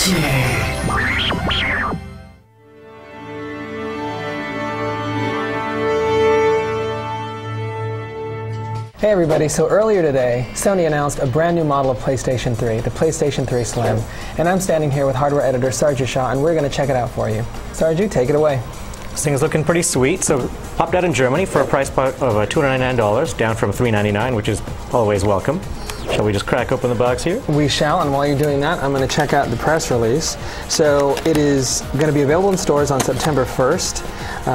Hey everybody, so earlier today, Sony announced a brand new model of PlayStation 3, the PlayStation 3 Slim, and I'm standing here with hardware editor Sarju Shah, and we're going to check it out for you. Sarju, take it away. This thing is looking pretty sweet. So popped out in Germany for a price of $299, down from $399, which is always welcome. Shall we just crack open the box here? We shall, and while you're doing that, I'm going to check out the press release. So it is going to be available in stores on September 1st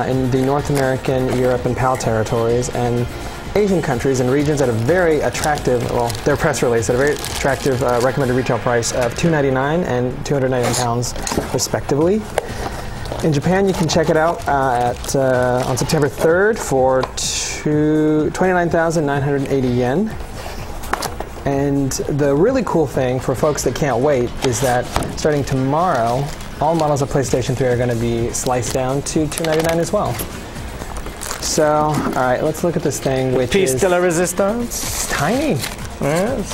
in the North American, Europe, and PAL territories, and Asian countries and regions at a very attractive, well, their press release at a very attractive recommended retail price of $299 and £299 respectively. In Japan, you can check it out on September 3rd for 29,980 yen. And the really cool thing for folks that can't wait is that starting tomorrow, all models of PlayStation 3 are going to be sliced down to $299 as well. So, all right, let's look at this thing, which Piece is de la resistance. It's tiny. Yes.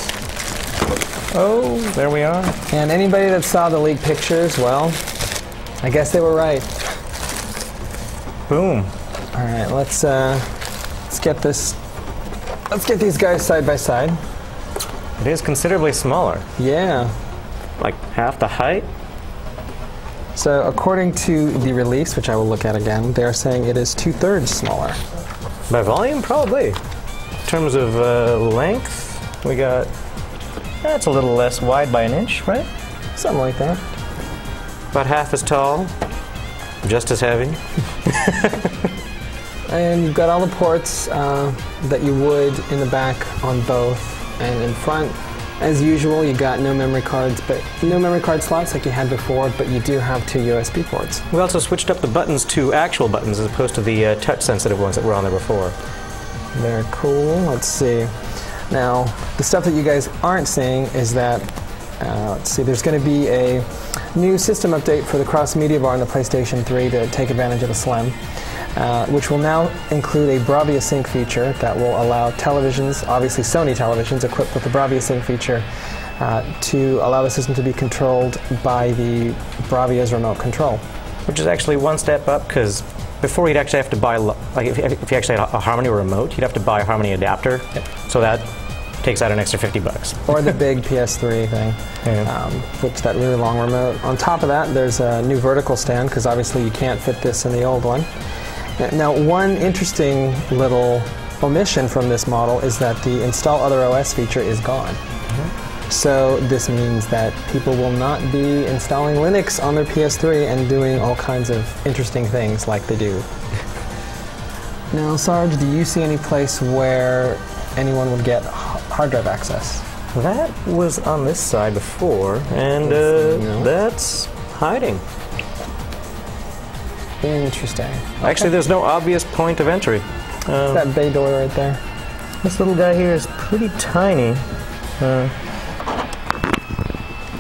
Oh, there we are. And anybody that saw the leaked pictures, well, I guess they were right. Boom. All right, let's get this. Let's get these guys side by side. It is considerably smaller. Yeah. Like half the height. So according to the release, which I will look at again, they are saying it is 2/3 smaller. By volume, probably. In terms of length, we got, that's a little less wide by an inch, right? Something like that. About half as tall, just as heavy. And you've got all the ports that you would in the back on both, and in front, as usual, you got no memory cards, but no memory card slots like you had before, but you do have 2 USB ports. We also switched up the buttons to actual buttons as opposed to the touch-sensitive ones that were on there before. Very cool. Let's see. Now, the stuff that you guys aren't seeing is that, let's see, there's going to be a new system update for the cross-media bar on the PlayStation 3 to take advantage of the Slim, which will now include a Bravia Sync feature that will allow televisions, obviously Sony televisions equipped with the Bravia Sync feature, to allow the system to be controlled by the Bravia's remote control. Which is actually one step up, because before you'd actually have to buy, like if you actually had a Harmony remote, you'd have to buy a Harmony adapter. Yep. So that takes out an extra $50. Or the big PS3 thing, yeah. Which that really long remote. On top of that, there's a new vertical stand, because obviously you can't fit this in the old one. Now, one interesting little omission from this model is that the Install Other OS feature is gone. Mm-hmm. So this means that people will not be installing Linux on their PS3 and doing all kinds of interesting things like they do. Now, Sarge, do you see any place where anyone would get hard drive access? That was on this side before, and that's hiding. Interesting. Okay. Actually, there's no obvious point of entry. That bay door right there. This little guy here is pretty tiny.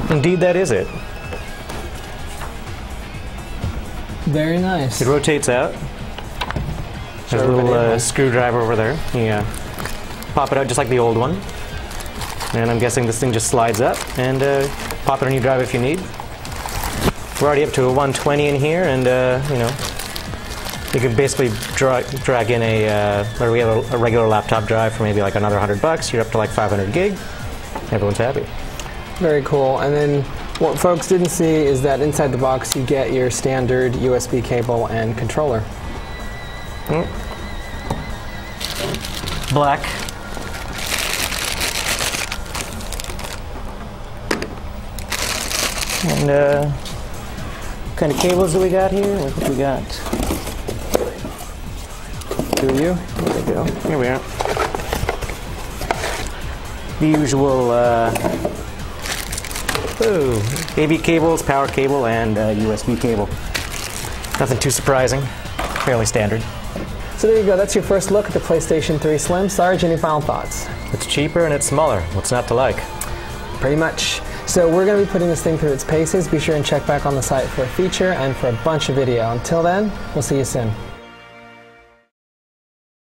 Indeed, that is it. Very nice. It rotates out. There's a little screwdriver over there. Yeah. Pop it out just like the old one. And I'm guessing this thing just slides up, and pop it on your drive if you need. We're already up to a 120 in here, and you know, you can basically drag in a regular laptop drive for maybe like another $100. You're up to like 500 gig. Everyone's happy. Very cool. And then what folks didn't see is that inside the box you get your standard USB cable and controller. Black. And what kind of cables do we got here? What do we got? Do you? There we go. Here we are. The usual AV cables, power cable, and USB cable. Nothing too surprising. Fairly standard. So there you go. That's your first look at the PlayStation 3 Slim. Sarge, any final thoughts? It's cheaper and it's smaller. What's not to like? Pretty much. So we're going to be putting this thing through its paces. Be sure and check back on the site for a feature and for a bunch of video. Until then, we'll see you soon.